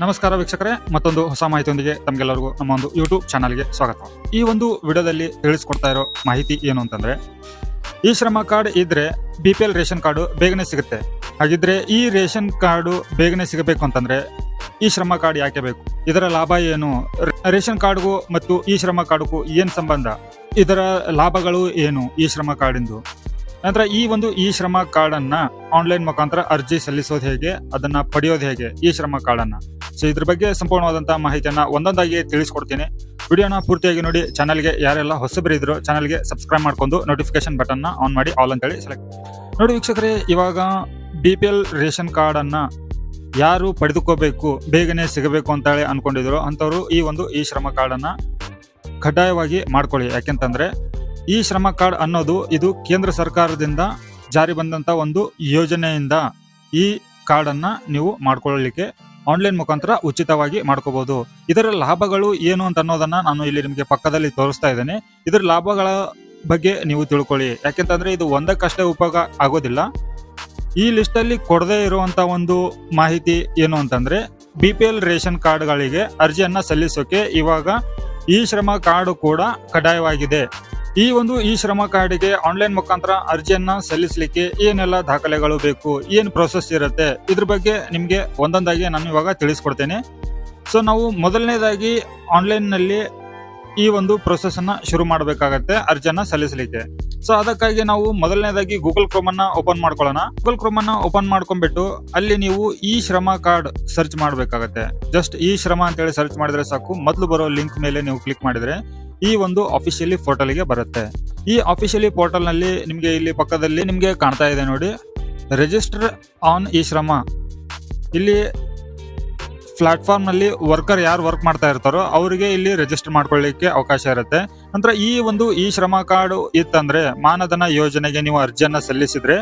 ನಮಸ್ಕಾರ ವೀಕ್ಷಕರೇ, ಮತ್ತೊಂದು ಹೊಸ ಮಾಹಿತಿಯೊಂದಿಗೆ ತಮಗೆಲ್ಲರಿಗೂ ನಮ್ಮ ಒಂದು ಯೂಟ್ಯೂಬ್ ಚಾನಲ್ಗೆ ಸ್ವಾಗತ. ಈ ಒಂದು ವಿಡಿಯೋದಲ್ಲಿ ತಿಳಿಸ್ಕೊಡ್ತಾ ಇರೋ ಮಾಹಿತಿ ಏನು ಅಂತಂದ್ರೆ, ಈ ಶ್ರಮ ಕಾರ್ಡ್ ಇದ್ರೆ BPL ರೇಷನ್ ಕಾರ್ಡು ಬೇಗನೆ ಸಿಗುತ್ತೆ. ಹಾಗಿದ್ರೆ ಈ ರೇಷನ್ ಕಾರ್ಡು ಬೇಗನೆ ಸಿಗಬೇಕು ಅಂತಂದ್ರೆ ಈ ಶ್ರಮ ಕಾರ್ಡ್ ಯಾಕೆ ಬೇಕು, ಇದರ ಲಾಭ ಏನು, ರೇಷನ್ ಕಾರ್ಡ್ಗೂ ಮತ್ತು ಈ ಶ್ರಮ ಕಾರ್ಡ್ಗೂ ಏನ್ ಸಂಬಂಧ, ಇದರ ಲಾಭಗಳು ಏನು ಈ ಶ್ರಮ ಕಾರ್ಡಿಂದು. ನಂತರ ಈ ಶ್ರಮ ಕಾರ್ಡ್ ಅನ್ನ ಆನ್ಲೈನ್ ಮುಖಾಂತರ ಅರ್ಜಿ ಸಲ್ಲಿಸೋದು ಹೇಗೆ, ಅದನ್ನ ಪಡೆಯೋದು ಹೇಗೆ ಈ ಶ್ರಮ ಕಾರ್ಡ್ ಅನ್ನ. ಸೊ ಇದ್ರ ಬಗ್ಗೆ ಸಂಪೂರ್ಣವಾದಂತಹ ಮಾಹಿತಿಯನ್ನ ಒಂದೊಂದಾಗಿ ತಿಳಿಸ್ಕೊಡ್ತೀನಿ. ವಿಡಿಯೋನ ಪೂರ್ತಿಯಾಗಿ ನೋಡಿ. ಚಾನಲ್ಗೆ ಯಾರೆಲ್ಲ ಹೊಸಬರಿದ್ರು ಚಾನಲ್ಗೆ ಸಬ್ಸ್ಕ್ರೈಬ್ ಮಾಡ್ಕೊಂಡು ನೋಟಿಫಿಕೇಶನ್ ಬಟನ್ ಆನ್ ಮಾಡಿ ಆಲ್ ಅಂತೇಳಿ ಸೆಲೆಕ್ಟ್ ನೋಡಿ. ವೀಕ್ಷಕರೇ, ಇವಾಗ BPL ರೇಷನ್ ಕಾರ್ಡ್ ಅನ್ನ ಯಾರು ಪಡೆದುಕೋಬೇಕು, ಬೇಗನೆ ಸಿಗಬೇಕು ಅಂತ ಹೇಳಿ ಅನ್ಕೊಂಡಿದ್ರು ಅಂತವ್ರು ಈ ಶ್ರಮ ಕಾರ್ಡ್ ಅನ್ನ ಕಡ್ಡಾಯವಾಗಿ ಮಾಡ್ಕೊಳ್ಳಿ. ಯಾಕೆಂತಂದ್ರೆ ಈ ಶ್ರಮ ಕಾರ್ಡ್ ಅನ್ನೋದು ಇದು ಕೇಂದ್ರ ಸರ್ಕಾರದಿಂದ ಜಾರಿ ಬಂದಂತ ಒಂದು ಯೋಜನೆಯಿಂದ ಈ ಕಾರ್ಡ್ ಅನ್ನ ನೀವು ಮಾಡ್ಕೊಳ್ಳಲಿಕ್ಕೆ ಆನ್ಲೈನ್ ಮುಖಾಂತರ ಉಚಿತವಾಗಿ ಮಾಡ್ಕೋಬಹುದು. ಇದರ ಲಾಭಗಳು ಏನು ಅಂತ ಅನ್ನೋದನ್ನ ನಾನು ಇಲ್ಲಿ ನಿಮಗೆ ಪಕ್ಕದಲ್ಲಿ ತೋರಿಸ್ತಾ ಇದ್ದೇನೆ. ಇದರ ಲಾಭಗಳ ಬಗ್ಗೆ ನೀವು ತಿಳ್ಕೊಳ್ಳಿ. ಯಾಕೆಂತಂದ್ರೆ ಇದು ಒಂದಕ್ಕಷ್ಟೇ ಉಪಯೋಗ ಆಗೋದಿಲ್ಲ. ಈ ಲಿಸ್ಟ್ ಅಲ್ಲಿ ಕೊಡದೇ ಇರುವಂತ ಒಂದು ಮಾಹಿತಿ ಏನು ಅಂತಂದ್ರೆ, BPL ರೇಷನ್ ಕಾರ್ಡ್ಗಳಿಗೆ ಅರ್ಜಿಯನ್ನ ಸಲ್ಲಿಸೋಕೆ ಇವಾಗ ಈ ಶ್ರಮ ಕಾರ್ಡ್ ಕೂಡ ಕಡ್ಡಾಯವಾಗಿದೆ. ಈ ಶ್ರಮ ಕಾರ್ಡಿಗೆ ಆನ್ಲೈನ್ ಮುಖಾಂತರ ಅರ್ಜಿಯನ್ನ ಸಲ್ಲಿಸಲಿಕ್ಕೆ ಏನೆಲ್ಲ ದಾಖಲೆಗಳು ಬೇಕು, ಏನ್ ಪ್ರೊಸೆಸ್ ಇರುತ್ತೆ, ಇದ್ರ ಬಗ್ಗೆ ನಿಮ್ಗೆ ಒಂದೊಂದಾಗಿ ನಾನು ಇವಾಗ ತಿಳಿಸ್ಕೊಡ್ತೇನೆ. ಸೊ ನಾವು ಮೊದಲನೇದಾಗಿ ಆನ್ಲೈನ್ ನಲ್ಲಿ ಈ ಒಂದು ಪ್ರೊಸೆಸ್ ಅನ್ನ ಶುರು ಮಾಡಬೇಕಾಗತ್ತೆ ಅರ್ಜಿಯನ್ನ ಸಲ್ಲಿಸಲಿಕ್ಕೆ. ಸೊ ಅದಕ್ಕಾಗಿ ನಾವು ಮೊದಲನೇದಾಗಿ ಗೂಗಲ್ ಕ್ರೋಮ್ ಅನ್ನ ಓಪನ್ ಮಾಡ್ಕೊಳ್ಳೋಣ. ಗೂಗಲ್ ಕ್ರೋಮ್ ಅನ್ನ ಓಪನ್ ಮಾಡ್ಕೊಂಡ್ಬಿಟ್ಟು ಅಲ್ಲಿ ನೀವು ಈ ಶ್ರಮ ಕಾರ್ಡ್ ಸರ್ಚ್ ಮಾಡಬೇಕಾಗತ್ತೆ. ಜಸ್ಟ್ ಈ ಶ್ರಮ ಅಂತ ಹೇಳಿ ಸರ್ಚ್ ಮಾಡಿದ್ರೆ ಸಾಕು. ಮೊದಲು ಬರೋ ಲಿಂಕ್ ಮೇಲೆ ನೀವು ಕ್ಲಿಕ್ ಮಾಡಿದ್ರೆ ಈ ಒಂದು ಅಫಿಷಿಯಲಿ ಪೋರ್ಟಲ್ಗೆ ಬರುತ್ತೆ. ಈ ಅಫಿಷಿಯಲಿ ಪೋರ್ಟಲ್ ನಲ್ಲಿ ನಿಮ್ಗೆ ಇಲ್ಲಿ ಪಕ್ಕದಲ್ಲಿ ನಿಮ್ಗೆ ಕಾಣ್ತಾ ಇದೆ ನೋಡಿ, ರಿಜಿಸ್ಟರ್ ಆನ್ ಈ ಶ್ರಮ. ಇಲ್ಲಿ ಪ್ಲಾಟ್ಫಾರ್ಮ್ ನಲ್ಲಿ ವರ್ಕರ್ ಯಾರು ವರ್ಕ್ ಮಾಡ್ತಾ ಇರ್ತಾರೋ ಅವರಿಗೆ ಇಲ್ಲಿ ರಿಜಿಸ್ಟರ್ ಮಾಡ್ಕೊಳ್ಳಿಕ್ಕೆ ಅವಕಾಶ ಇರುತ್ತೆ. ನಂತರ ಈ ಶ್ರಮ ಕಾರ್ಡ್ ಇತ್ತಂದ್ರೆ ಮಾನಧನ ಯೋಜನೆಗೆ ನೀವು ಅರ್ಜಿಯನ್ನ ಸಲ್ಲಿಸಿದ್ರೆ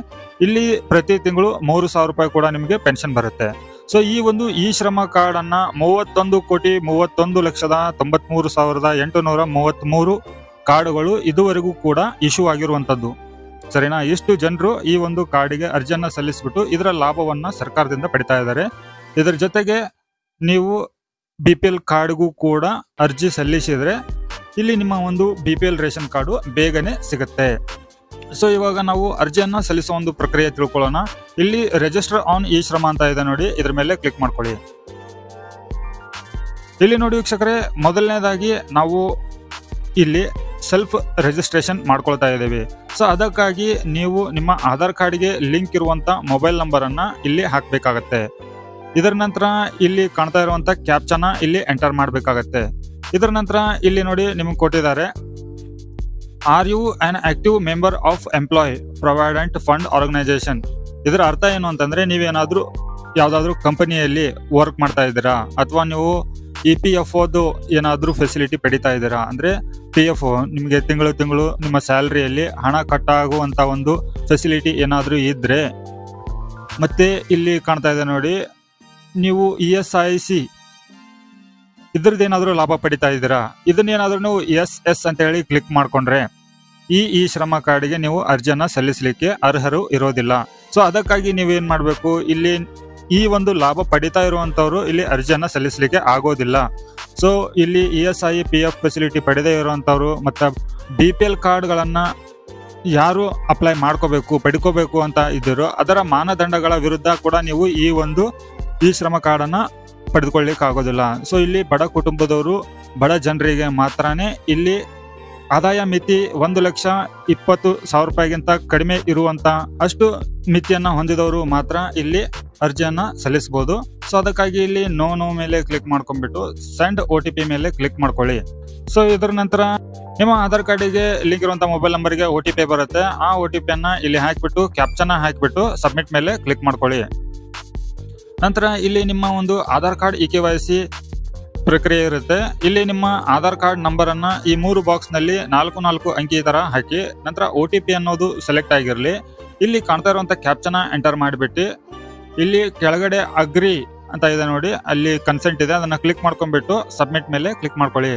ಇಲ್ಲಿ ಪ್ರತಿ ತಿಂಗಳು 3,000 ರೂಪಾಯಿ ಕೂಡ ನಿಮಗೆ ಪೆನ್ಷನ್ ಬರುತ್ತೆ. ಸೊ ಈ ಶ್ರಮ ಕಾರ್ಡ್ ಅನ್ನ 31,31,93,833 ಕಾರ್ಡ್ಗಳು ಇದುವರೆಗೂ ಕೂಡ ಇಶ್ಯೂ ಆಗಿರುವಂತದ್ದು. ಸರಿನಾ? ಇಷ್ಟು ಜನರು ಈ ಒಂದು ಕಾರ್ಡಿಗೆ ಅರ್ಜಿಯನ್ನ ಸಲ್ಲಿಸ್ಬಿಟ್ಟು ಇದರ ಲಾಭವನ್ನ ಸರ್ಕಾರದಿಂದ ಪಡಿತಾ ಇದ್ದಾರೆ. ಇದರ ಜೊತೆಗೆ ನೀವು BPL ಕಾರ್ಡ್ಗೂ ಕೂಡ ಅರ್ಜಿ ಸಲ್ಲಿಸಿದ್ರೆ ಇಲ್ಲಿ ನಿಮ್ಮ ಒಂದು BPL ರೇಷನ್ ಕಾರ್ಡು ಬೇಗನೆ ಸಿಗುತ್ತೆ. ಸೊ ಇವಾಗ ನಾವು ಅರ್ಜಿಯನ್ನ ಸಲ್ಲಿಸುವ ಒಂದು ಪ್ರಕ್ರಿಯೆ ತಿಳ್ಕೊಳ್ಳೋಣ. ಇಲ್ಲಿ ರಿಜಿಸ್ಟರ್ ಆನ್ ಈ ಶ್ರಮ ಅಂತ ಇದೆ ನೋಡಿ, ಇದ್ರ ಮೇಲೆ ಕ್ಲಿಕ್ ಮಾಡ್ಕೊಳ್ಳಿ. ಇಲ್ಲಿ ನೋಡಿ ವೀಕ್ಷಕರೇ, ಮೊದಲನೇದಾಗಿ ನಾವು ಇಲ್ಲಿ ಸೆಲ್ಫ್ ರಿಜಿಸ್ಟ್ರೇಷನ್ ಮಾಡ್ಕೊಳ್ತಾ ಇದ್ದೀವಿ. ಸೊ ಅದಕ್ಕಾಗಿ ನೀವು ನಿಮ್ಮ ಆಧಾರ್ ಕಾರ್ಡ್ಗೆ ಲಿಂಕ್ ಇರುವಂತ ಮೊಬೈಲ್ ನಂಬರ್ ಅನ್ನ ಇಲ್ಲಿ ಹಾಕ್ಬೇಕಾಗತ್ತೆ. ಇದರ ನಂತರ ಇಲ್ಲಿ ಕಾಣ್ತಾ ಇರುವಂತ ಕ್ಯಾಪ್ಚನ ಇಲ್ಲಿ ಎಂಟರ್ ಮಾಡ್ಬೇಕಾಗತ್ತೆ. ಇದರ ನಂತರ ಇಲ್ಲಿ ನೋಡಿ ನಿಮ್ಗೆ ಕೊಟ್ಟಿದ್ದಾರೆ, are you an active member of employ provident fund organisation. ಇದರ ಅರ್ಥ ಏನು ಅಂತಂದ್ರೆ, ನೀವೇನಾದ್ರೂ ಯಾವ್ದಾದ್ರು ಕಂಪನಿಯಲ್ಲಿ ವರ್ಕ್ ಮಾಡ್ತಾ ಇದ್ದೀರಾ ಅಥವಾ ನೀವು EPFO ಏನಾದ್ರೂ ಫೆಸಿಲಿಟಿ ಪಡಿತಾ ಇದ್ದೀರಾ ಅಂದ್ರೆ PF ನಿಮಗೆ ತಿಂಗಳು ನಿಮ್ಮ ಸ್ಯಾಲರಿಯಲ್ಲಿ ಹಣ ಕಟ್ ಆಗುವಂತ ಒಂದು ಫೆಸಿಲಿಟಿ ಏನಾದ್ರೂ ಇದ್ರೆ, ಮತ್ತೆ ಇಲ್ಲಿ ಕಾಣ್ತಾ ಇದೆ ನೋಡಿ, ನೀವು ESIC ಇದ್ರದ್ದೇನಾದ್ರೂ ಲಾಭ ಪಡಿತಾ ಇದ್ದೀರಾ, ಇದನ್ನೇನಾದ್ರೂ ನೀವು SS ಅಂತ ಹೇಳಿ ಕ್ಲಿಕ್ ಮಾಡ್ಕೊಂಡ್ರೆ ಈ ಶ್ರಮ ಕಾರ್ಡಿಗೆ ನೀವು ಅರ್ಜಿಯನ್ನ ಸಲ್ಲಿಸಲಿಕ್ಕೆ ಅರ್ಹರು ಇರೋದಿಲ್ಲ. ಸೊ ಅದಕ್ಕಾಗಿ ನೀವೇನ್ ಮಾಡ್ಬೇಕು, ಇಲ್ಲಿ ಈ ಒಂದು ಲಾಭ ಪಡಿತಾ ಇರುವಂತವ್ರು ಇಲ್ಲಿ ಅರ್ಜಿಯನ್ನ ಸಲ್ಲಿಸಲಿಕ್ಕೆ ಆಗೋದಿಲ್ಲ. ಸೊ ಇಲ್ಲಿ ESI PF ಫೆಸಿಲಿಟಿ ಪಡೆದೇ ಇರುವಂತವ್ರು ಮತ್ತೆ BPL ಕಾರ್ಡ್ಗಳನ್ನ ಯಾರು ಅಪ್ಲೈ ಪಡ್ಕೋಬೇಕು ಅಂತ ಇದ್ದೀರೋ ಅದರ ಮಾನದಂಡಗಳ ವಿರುದ್ಧ ಕೂಡ ನೀವು ಈ ಶ್ರಮ ಕಾರ್ಡ್ ಅನ್ನ ಪಡೆದುಕೊಳ್ಳಿಕ್ಕೆ ಆಗೋದಿಲ್ಲ. ಸೊ ಇಲ್ಲಿ ಬಡ ಕುಟುಂಬದವರು, ಬಡ ಜನರಿಗೆ ಮಾತ್ರನೇ ಇಲ್ಲಿ ಆದಾಯ ಮಿತಿ 1,20,000 ರೂಪಾಯಿಗಿಂತ ಕಡಿಮೆ ಇರುವಂತ ಅಷ್ಟು ಮಿತಿಯನ್ನ ಹೊಂದಿದವರು ಮಾತ್ರ ಇಲ್ಲಿ ಅರ್ಜಿಯನ್ನ ಸಲ್ಲಿಸಬಹುದು. ಸೊ ಅದಕ್ಕಾಗಿ ಇಲ್ಲಿ ನೋ ಮೇಲೆ ಕ್ಲಿಕ್ ಮಾಡ್ಕೊಂಡ್ಬಿಟ್ಟು ಸೆಂಡ್ OTP ಮೇಲೆ ಕ್ಲಿಕ್ ಮಾಡ್ಕೊಳ್ಳಿ. ಸೊ ಇದರ ನಂತರ ನಿಮ್ಮ ಆಧಾರ್ ಕಾರ್ಡಿಗೆ ಲಿಂಕ್ ಇರುವಂತ ಮೊಬೈಲ್ ನಂಬರ್ಗೆ OTP ಬರುತ್ತೆ. ಆ OTP ಅನ್ನ ಇಲ್ಲಿ ಹಾಕ್ಬಿಟ್ಟು ಕ್ಯಾಪ್ಚನ ಹಾಕ್ಬಿಟ್ಟು ಸಬ್ಮಿಟ್ ಮೇಲೆ ಕ್ಲಿಕ್ ಮಾಡ್ಕೊಳ್ಳಿ. ನಂತರ ಇಲ್ಲಿ ನಿಮ್ಮ ಒಂದು ಆಧಾರ್ ಕಾರ್ಡ್ EKYC ಪ್ರಕ್ರಿಯೆ ಇರುತ್ತೆ. ಇಲ್ಲಿ ನಿಮ್ಮ ಆಧಾರ್ ಕಾರ್ಡ್ ನಂಬರ್ ಅನ್ನ ಈ 3 ಬಾಕ್ಸ್ ನಲ್ಲಿ 4 ಅಂಕಿ ತರ ಹಾಕಿ, ನಂತರ OTP ಅನ್ನೋದು ಸೆಲೆಕ್ಟ್ ಆಗಿರ್ಲಿ. ಇಲ್ಲಿ ಕಾಣ್ತಾ ಇರುವಂತ ಕ್ಯಾಪ್ಚನ ಎಂಟರ್ ಮಾಡಿಬಿಟ್ಟು ಇಲ್ಲಿ ಕೆಳಗಡೆ ಅಗ್ರಿ ಅಂತ ಇದೆ ನೋಡಿ, ಅಲ್ಲಿ ಕನ್ಸೆಂಟ್ ಇದೆ, ಅದನ್ನ ಕ್ಲಿಕ್ ಮಾಡ್ಕೊಂಡ್ಬಿಟ್ಟು ಸಬ್ಮಿಟ್ ಮೇಲೆ ಕ್ಲಿಕ್ ಮಾಡ್ಕೊಳ್ಳಿ.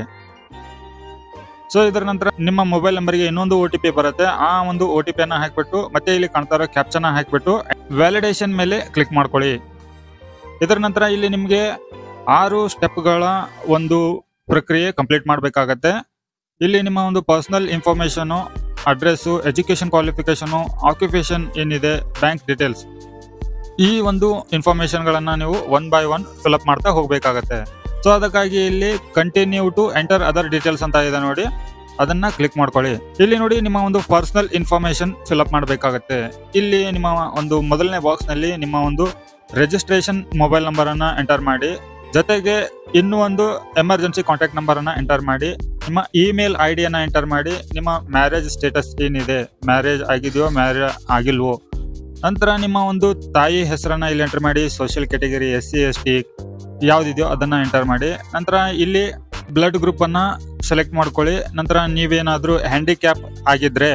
ಸೊ ಇದರ ನಂತರ ನಿಮ್ಮ ಮೊಬೈಲ್ ನಂಬರ್ಗೆ ಇನ್ನೊಂದು OTP ಬರುತ್ತೆ. ಆ ಒಂದು OTP ಅನ್ನ ಹಾಕ್ಬಿಟ್ಟು ಮತ್ತೆ ಇಲ್ಲಿ ಕಾಣ್ತಾ ಇರೋ ಕ್ಯಾಪ್ಚನ ಹಾಕ್ಬಿಟ್ಟು ವ್ಯಾಲಿಡೇಷನ್ ಮೇಲೆ ಕ್ಲಿಕ್ ಮಾಡ್ಕೊಳ್ಳಿ. ಇದರ ನಂತರ ಇಲ್ಲಿ ನಿಮಗೆ 6 ಸ್ಟೆಪ್ಗಳ ಒಂದು ಪ್ರಕ್ರಿಯೆ ಕಂಪ್ಲೀಟ್ ಮಾಡಬೇಕಾಗತ್ತೆ. ಇಲ್ಲಿ ನಿಮ್ಮ ಒಂದು personal information, address, education qualification, occupation ಏನಿದೆ, ಬ್ಯಾಂಕ್ ಡೀಟೇಲ್ಸ್, ಈ ಒಂದು ಇನ್ಫಾರ್ಮೇಶನ್ಗಳನ್ನ ನೀವು 1 by 1 ಫಿಲ್ಅಪ್ ಮಾಡ್ತಾ ಹೋಗ್ಬೇಕಾಗತ್ತೆ. ಸೊ ಅದಕ್ಕಾಗಿ ಇಲ್ಲಿ continue to enter other details ಅಂತ ಇದೆ ನೋಡಿ, ಅದನ್ನ ಕ್ಲಿಕ್ ಮಾಡ್ಕೊಳ್ಳಿ. ಇಲ್ಲಿ ನೋಡಿ ನಿಮ್ಮ ಒಂದು ಪರ್ಸನಲ್ ಇನ್ಫಾರ್ಮೇಶನ್ ಫಿಲ್ಅಪ್ ಮಾಡಬೇಕಾಗತ್ತೆ. ಇಲ್ಲಿ ನಿಮ್ಮ ಒಂದು ಮೊದಲನೇ ಬಾಕ್ಸ್ ನಲ್ಲಿ ನಿಮ್ಮ ಒಂದು ರಿಜಿಸ್ಟ್ರೇಷನ್ ಮೊಬೈಲ್ ನಂಬರ್ ಅನ್ನ ಎಂಟರ್ ಮಾಡಿ, ಜೊತೆಗೆ ಇನ್ನೂ ಒಂದು ಎಮರ್ಜೆನ್ಸಿ ಕಾಂಟ್ಯಾಕ್ಟ್ ನಂಬರ್ ಅನ್ನ ಎಂಟರ್ ಮಾಡಿ, ನಿಮ್ಮ ಇಮೇಲ್ ಐ ಡಿ ಅನ್ನ ಎಂಟರ್ ಮಾಡಿ, ನಿಮ್ಮ ಮ್ಯಾರೇಜ್ ಸ್ಟೇಟಸ್ ಏನಿದೆ, ಮ್ಯಾರೇಜ್ ಆಗಿದೆಯೋ ಮ್ಯಾರೇಜ್ ಆಗಿಲ್ವೋ, ನಂತರ ನಿಮ್ಮ ಒಂದು ತಾಯಿ ಹೆಸರನ್ನ ಇಲ್ಲಿ ಎಂಟರ್ ಮಾಡಿ, ಸೋಷಿಯಲ್ ಕ್ಯಾಟಗರಿ SC ST ಯಾವ್ದಿದೆಯೋ ಅದನ್ನ ಎಂಟರ್ ಮಾಡಿ, ನಂತರ ಇಲ್ಲಿ ಬ್ಲಡ್ ಗ್ರೂಪ್ ಅನ್ನ ಸೆಲೆಕ್ಟ್ ಮಾಡ್ಕೊಳ್ಳಿ. ನಂತರ ನೀವೇನಾದ್ರೂ ಹ್ಯಾಂಡಿಕ್ಯಾಪ್ ಆಗಿದ್ರೆ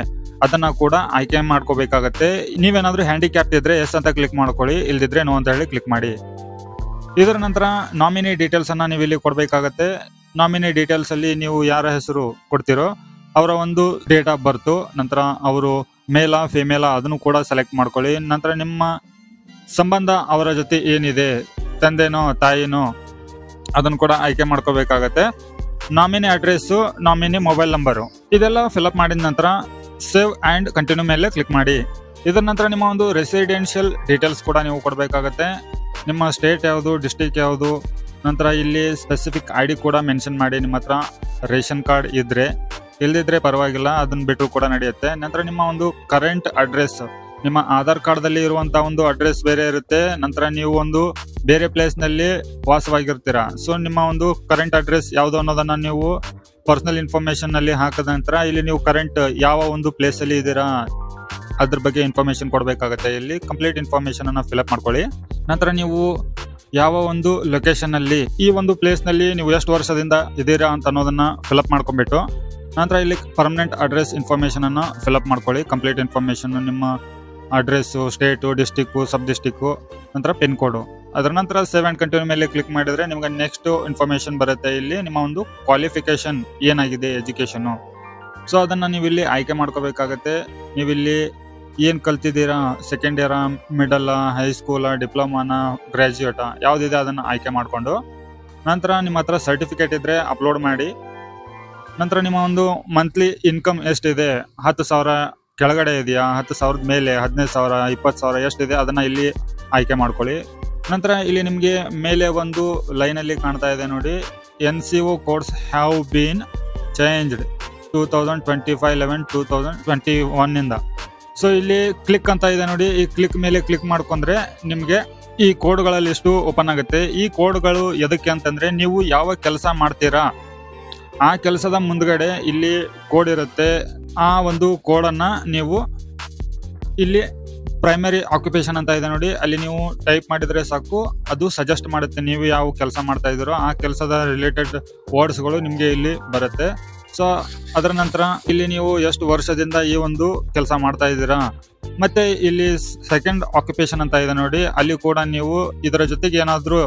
ಅದನ್ನ ಕೂಡ ಆಯ್ಕೆ ಮಾಡ್ಕೋಬೇಕಾಗತ್ತೆ. ನೀವೇನಾದ್ರೂ ಹ್ಯಾಂಡಿಕ್ಯಾಪ್ ಇದ್ರೆ ಎಸ್ ಅಂತ ಕ್ಲಿಕ್ ಮಾಡ್ಕೊಳ್ಳಿ, ಇಲ್ದಿದ್ರೆ ನೋ ಅಂತ ಹೇಳಿ ಕ್ಲಿಕ್ ಮಾಡಿ. ಇದರ ನಂತರ ನಾಮಿನಿ ಡೀಟೇಲ್ಸ್ ಅನ್ನ ನೀವು ಇಲ್ಲಿ ಕೊಡ್ಬೇಕಾಗತ್ತೆ. ನಾಮಿನಿ ಡೀಟೇಲ್ಸ್ ಅಲ್ಲಿ ನೀವು ಯಾರ ಹೆಸರು ಕೊಡ್ತಿರೋ ಅವರ ಒಂದು ಡೇಟ್ ಆಫ್ ಬರ್ತ್, ನಂತರ ಅವರು ಮೇಲಾ ಫಿಮೇಲಾ ಅದನ್ನು ಕೂಡ ಸೆಲೆಕ್ಟ್ ಮಾಡ್ಕೊಳ್ಳಿ. ನಂತರ ನಿಮ್ಮ ಸಂಬಂಧ ಅವರ ಜೊತೆ ಏನಿದೆ, ತಂದೆನೋ ತಾಯಿನೋ, ಅದನ್ನು ಕೂಡ ಆಯ್ಕೆ ಮಾಡ್ಕೋಬೇಕಾಗತ್ತೆ. Nominee address, nominee mobile number, ಇದೆಲ್ಲ ಫಿಲ್ಅಪ್ ಮಾಡಿದ ನಂತರ ಸೇವ್ ಅಂಡ್ ಕಂಟಿನ್ಯೂ ಮೇಲೆ ಕ್ಲಿಕ್ ಮಾಡಿ. ಇದರ ನಂತರ ನಿಮ್ಮ ಒಂದು ರೆಸಿಡೆನ್ಷಿಯಲ್ ಡೀಟೇಲ್ಸ್ ಕೂಡ ನೀವು ಕೊಡಬೇಕಾಗತ್ತೆ. ನಿಮ್ಮ ಸ್ಟೇಟ್ ಯಾವುದು, ಡಿಸ್ಟಿಕ್ ಯಾವುದು, ನಂತರ ಇಲ್ಲಿ ಸ್ಪೆಸಿಫಿಕ್ ID ಕೂಡ ಮೆನ್ಷನ್ ಮಾಡಿ. ನಿಮ್ಮ ಹತ್ರ ರೇಷನ್ ಕಾರ್ಡ್ ಇದ್ರೆ, ಇಲ್ದಿದ್ರೆ ಪರವಾಗಿಲ್ಲ, ಅದನ್ನ ಬಿಟ್ಟರು ಕೂಡ ನಡೆಯುತ್ತೆ. ನಂತರ ನಿಮ್ಮ ಒಂದು ಕರೆಂಟ್ ಅಡ್ರೆಸ್, ನಿಮ್ಮ ಆಧಾರ್ ಕಾರ್ಡ್ ದಲ್ಲಿ ಇರುವಂತ ಒಂದು ಅಡ್ರೆಸ್ ಬೇರೆ ಇರುತ್ತೆ, ನಂತರ ನೀವು ಒಂದು ಬೇರೆ ಪ್ಲೇಸ್ ನಲ್ಲಿ ವಾಸವಾಗಿರ್ತೀರಾ. ಸೊ ನಿಮ್ಮ ಒಂದು ಕರೆಂಟ್ ಅಡ್ರೆಸ್ ಯಾವುದು ಅನ್ನೋದನ್ನ ನೀವು ಪರ್ಸನಲ್ ಇನ್ಫಾರ್ಮೇಶನ್ ನಲ್ಲಿ ಹಾಕಿದ ನಂತರ ಇಲ್ಲಿ ನೀವು ಕರೆಂಟ್ ಯಾವ ಒಂದು ಪ್ಲೇಸ್ ಅಲ್ಲಿ ಇದ್ದೀರಾ ಅದ್ರ ಬಗ್ಗೆ ಇನ್ಫಾರ್ಮೇಶನ್ ಕೊಡಬೇಕಾಗತ್ತೆ. ಇಲ್ಲಿ ಕಂಪ್ಲೀಟ್ ಇನ್ಫಾರ್ಮೇಶನ್ ಅನ್ನ ಫಿಲ್ಅಪ್ ಮಾಡ್ಕೊಳ್ಳಿ. ನಂತರ ನೀವು ಯಾವ ಒಂದು ಲೊಕೇಶನ್ ಅಲ್ಲಿ, ಈ ಒಂದು ಪ್ಲೇಸ್ ನಲ್ಲಿ ನೀವು ಎಷ್ಟು ವರ್ಷದಿಂದ ಇದ್ದೀರಾ ಅಂತ ಅನ್ನೋದನ್ನ ಫಿಲ್ಅಪ್ ಮಾಡ್ಕೊಂಡ್ಬಿಟ್ಟು, ನಂತರ ಇಲ್ಲಿ ಪರ್ಮನೆಂಟ್ ಅಡ್ರೆಸ್ ಇನ್ಫಾರ್ಮೇಶನ್ ಅನ್ನ ಫಿಲ್ಅಪ್ ಮಾಡ್ಕೊಳ್ಳಿ. ಕಂಪ್ಲೀಟ್ ಇನ್ಫಾರ್ಮೇಶನ್, ನಿಮ್ಮ ಅಡ್ರೆಸ್ಸು, ಸ್ಟೇಟು, ಡಿಸ್ಟಿಕ್ಕು, ಸಬ್ ಡಿಸ್ಟಿಕ್ಕು, ನಂತರ ಪಿನ್ ಕೋಡು. ಅದರ ನಂತರ ಸೇವ್ ಅಂಡ್ ಕಂಟಿನ್ಯೂ ಮೇಲೆ ಕ್ಲಿಕ್ ಮಾಡಿದ್ರೆ ನಿಮ್ಗೆ ನೆಕ್ಸ್ಟ್ ಇನ್ಫಾರ್ಮೇಶನ್ ಬರುತ್ತೆ. ಇಲ್ಲಿ ನಿಮ್ಮ ಒಂದು ಕ್ವಾಲಿಫಿಕೇಶನ್ ಏನಾಗಿದೆ, ಎಜುಕೇಶನ್, ಸೊ ಅದನ್ನ ನೀವು ಇಲ್ಲಿ ಆಯ್ಕೆ ಮಾಡ್ಕೋಬೇಕಾಗತ್ತೆ. ನೀವಿಲ್ಲಿ ಏನ್ ಕಲ್ತಿದ್ದೀರಾ, ಸೆಕೆಂಡ್ ಇಯರ್, ಮಿಡಲ್, ಹೈಸ್ಕೂಲ್, ಡಿಪ್ಲೊಮಾನ, ಗ್ರಾಜ್ಯುಯೇಟ್ ಯಾವ್ದಿದೆ ಅದನ್ನ ಆಯ್ಕೆ ಮಾಡ್ಕೊಂಡು, ನಂತರ ನಿಮ್ಮ ಹತ್ರ ಸರ್ಟಿಫಿಕೇಟ್ ಇದ್ರೆ ಅಪ್ಲೋಡ್ ಮಾಡಿ. ನಂತರ ನಿಮ್ಮ ಒಂದು ಮಂತ್ಲಿ ಇನ್ಕಮ್ ಎಷ್ಟಿದೆ, 10,000 ಕೆಳಗಡೆ ಇದೆಯಾ, 10,000 ಮೇಲೆ, 15,000, 20,000 ಎಷ್ಟಿದೆ ಅದನ್ನ ಇಲ್ಲಿ ಆಯ್ಕೆ ಮಾಡ್ಕೊಳ್ಳಿ. ನಂತರ ಇಲ್ಲಿ ನಿಮಗೆ ಮೇಲೆ ಒಂದು ಲೈನ್ ಅಲ್ಲಿ ಕಾಣ್ತಾ ಇದೆ ನೋಡಿ, NCO codes have been changed 2025-11-2021 ಇಂದ. ಸೊ ಇಲ್ಲಿ ಕ್ಲಿಕ್ ಅಂತ ಇದೆ ನೋಡಿ, ಈ ಕ್ಲಿಕ್ ಮೇಲೆ ಕ್ಲಿಕ್ ಮಾಡ್ಕೊಂಡ್ರೆ ನಿಮ್ಗೆ ಈ ಕೋಡ್ಗಳ ಲಿಸ್ಟು ಓಪನ್ ಆಗುತ್ತೆ. ಈ ಕೋಡ್ಗಳು ಎದಕ್ಕೆ ಅಂತಂದ್ರೆ, ನೀವು ಯಾವ ಕೆಲಸ ಮಾಡ್ತೀರಾ ಆ ಕೆಲಸದ ಮುಂದ್ಗಡೆ ಇಲ್ಲಿ ಕೋಡ್ ಇರುತ್ತೆ. ಆ ಒಂದು ಕೋಡನ್ನ ನೀವು ಇಲ್ಲಿ ಪ್ರೈಮರಿ ಆಕ್ಯುಪೇಷನ್ ಅಂತ ಇದೆ ನೋಡಿ, ಅಲ್ಲಿ ನೀವು ಟೈಪ್ ಮಾಡಿದ್ರೆ ಸಾಕು, ಅದು ಸಜೆಸ್ಟ್ ಮಾಡುತ್ತೆ ನೀವು ಯಾವ ಕೆಲಸ ಮಾಡ್ತಾ ಇದ್ದೀರೋ ಆ ಕೆಲಸದ ರಿಲೇಟೆಡ್ ವರ್ಡ್ಸ್ಗಳು ನಿಮಗೆ ಇಲ್ಲಿ ಬರುತ್ತೆ. ಸೊ ಅದರ ನಂತರ ಇಲ್ಲಿ ನೀವು ಎಷ್ಟು ವರ್ಷದಿಂದ ಈ ಒಂದು ಕೆಲಸ ಮಾಡ್ತಾ ಇದ್ದೀರಾ, ಮತ್ತೆ ಇಲ್ಲಿ ಸೆಕೆಂಡ್ ಆಕ್ಯುಪೇಷನ್ ಅಂತ ಇದೆ ನೋಡಿ, ಅಲ್ಲಿ ಕೂಡ ನೀವು ಇದರ ಜೊತೆಗೆ ಏನಾದ್ರೂ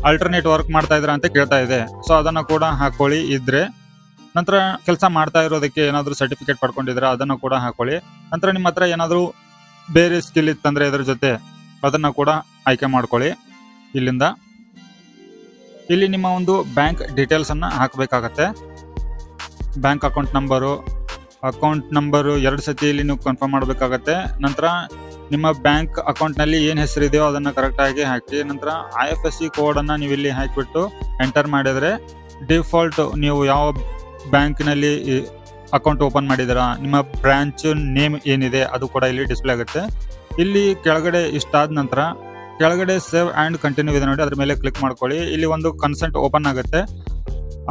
ಆಲ್ಟರ್ನೇಟ್ ವರ್ಕ್ ಮಾಡ್ತಾ ಇದ್ದೀರಾ ಅಂತ ಕೇಳ್ತಾ ಇದೆ. ಸೊ ಅದನ್ನ ಕೂಡ ಹಾಕೊಳ್ಳಿ ಇದ್ರೆ. ನಂತರ ಕೆಲಸ ಮಾಡ್ತಾ ಇರೋದಕ್ಕೆ ಏನಾದ್ರೂ ಸರ್ಟಿಫಿಕೇಟ್ ಪಡ್ಕೊಂಡಿದ್ರೆ ಅದನ್ನ ಕೂಡ ಹಾಕೊಳ್ಳಿ. ನಂತರ ನಿಮ್ಮ ಹತ್ರ ಏನಾದ್ರೂ ಬೇರೆ ಸ್ಕಿಲ್ ಇತ್ತಂದ್ರೆ ಇದ್ರ ಜೊತೆ ಅದನ್ನ ಕೂಡ ಆಯ್ಕೆ ಮಾಡ್ಕೊಳ್ಳಿ. ಇಲ್ಲಿಂದ ಇಲ್ಲಿ ನಿಮ್ಮ ಒಂದು ಬ್ಯಾಂಕ್ ಡೀಟೇಲ್ಸ್ ಅನ್ನ ಹಾಕಬೇಕಾಗತ್ತೆ. ಬ್ಯಾಂಕ್ ಅಕೌಂಟ್ ನಂಬರು 2 ಸತಿ ಇಲ್ಲಿ ನೀವು ಕನ್ಫರ್ಮ್ ಮಾಡಬೇಕಾಗತ್ತೆ. ನಂತರ ನಿಮ್ಮ ಬ್ಯಾಂಕ್ ಅಕೌಂಟ್ ನಲ್ಲಿ ಏನ್ ಹೆಸರಿದೆಯೋ ಅದನ್ನ ಕರೆಕ್ಟ್ ಆಗಿ ಹಾಕಿ. ನಂತರ IFSC ಕೋಡ್ ಅನ್ನ ನೀವು ಇಲ್ಲಿ ಹಾಕಿಬಿಟ್ಟು ಎಂಟರ್ ಮಾಡಿದ್ರೆ ಡಿಫಾಲ್ಟ್ ನೀವು ಯಾವ ಬ್ಯಾಂಕ್ ನಲ್ಲಿ ಅಕೌಂಟ್ ಓಪನ್ ಮಾಡಿದಿರಾ, ನಿಮ್ಮ ಬ್ರಾಂಚ್ ನೇಮ್ ಏನಿದೆ ಅದು ಕೂಡ ಇಲ್ಲಿ ಡಿಸ್ಪ್ಲೇ ಆಗುತ್ತೆ. ಇಲ್ಲಿ ಕೆಳಗಡೆ ಇಷ್ಟಾದ ನಂತರ ಕೆಳಗಡೆ ಸೇವ್ ಅಂಡ್ ಕಂಟಿನ್ಯೂ ಇದೆ ನೋಡಿ, ಅದ್ರ ಮೇಲೆ ಕ್ಲಿಕ್ ಮಾಡ್ಕೊಳ್ಳಿ. ಇಲ್ಲಿ ಒಂದು ಕನ್ಸೆಂಟ್ ಓಪನ್ ಆಗುತ್ತೆ.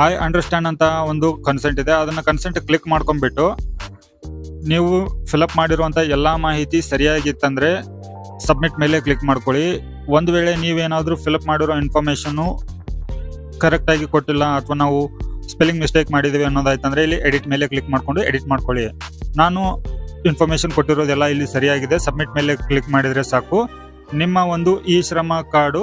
ಐ ಅಂಡರ್ಸ್ಟ್ಯಾಂಡ್ ಅಂತ ಒಂದು ಕನ್ಸೆಂಟ್ ಇದೆ, ಅದನ್ನ ಕನ್ಸೆಂಟ್ ಕ್ಲಿಕ್ ಮಾಡ್ಕೊಂಡ್ಬಿಟ್ಟು ನೀವು ಫಿಲ್ಅಪ್ ಮಾಡಿರುವಂತ ಎಲ್ಲಾ ಮಾಹಿತಿ ಸರಿಯಾಗಿತ್ತಂದ್ರೆ ಸಬ್ಮಿಟ್ ಮೇಲೆ ಕ್ಲಿಕ್ ಮಾಡ್ಕೊಳ್ಳಿ. ಒಂದು ವೇಳೆ ನೀವೇನಾದ್ರೂ ಫಿಲ್ಅಪ್ ಮಾಡಿರೋ ಇನ್ಫಾರ್ಮೇಶನ್ ಕರೆಕ್ಟ್ ಆಗಿ ಕೊಟ್ಟಿಲ್ಲ ಅಥವಾ ನಾವು ಸ್ಪೆಲ್ಲಿಂಗ್ ಮಿಸ್ಟೇಕ್ ಮಾಡಿದೀವಿ ಅನ್ನೋದಾಯ್ತಂದ್ರೆ ಇಲ್ಲಿ ಎಡಿಟ್ ಮೇಲೆ ಕ್ಲಿಕ್ ಮಾಡ್ಕೊಂಡು ಎಡಿಟ್ ಮಾಡ್ಕೊಳ್ಳಿ. ನಾನು ಇನ್ಫಾರ್ಮೇಶನ್ ಕೊಟ್ಟಿರೋದೆಲ್ಲ ಇಲ್ಲಿ ಸರಿಯಾಗಿದೆ, ಸಬ್ಮಿಟ್ ಮೇಲೆ ಕ್ಲಿಕ್ ಮಾಡಿದ್ರೆ ಸಾಕು, ನಿಮ್ಮ ಒಂದು ಈ ಶ್ರಮ ಕಾರ್ಡು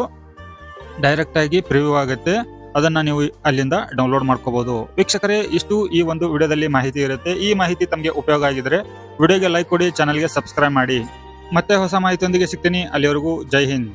ಡೈರೆಕ್ಟ್ ಆಗಿ ಪ್ರಿವ್ಯೂ ಆಗುತ್ತೆ. ಅದನ್ನ ನೀವು ಅಲ್ಲಿಂದ ಡೌನ್ಲೋಡ್ ಮಾಡ್ಕೋಬಹುದು. ವೀಕ್ಷಕರೇ, ಇಷ್ಟು ಈ ಒಂದು ವಿಡಿಯೋದಲ್ಲಿ ಮಾಹಿತಿ ಇರುತ್ತೆ. ಈ ಮಾಹಿತಿ ತಮಗೆ ಉಪಯೋಗ ಆಗಿದ್ರೆ ವಿಡಿಯೋಗೆ ಲೈಕ್ ಕೊಡಿ, ಚಾನಲ್ಗೆ ಸಬ್ಸ್ಕ್ರೈಬ್ ಮಾಡಿ. ಮತ್ತೆ ಹೊಸ ಮಾಹಿತಿಯೊಂದಿಗೆ ಸಿಗ್ತೀನಿ. ಅಲ್ಲಿವರೆಗೂ ಜೈ ಹಿಂದ್.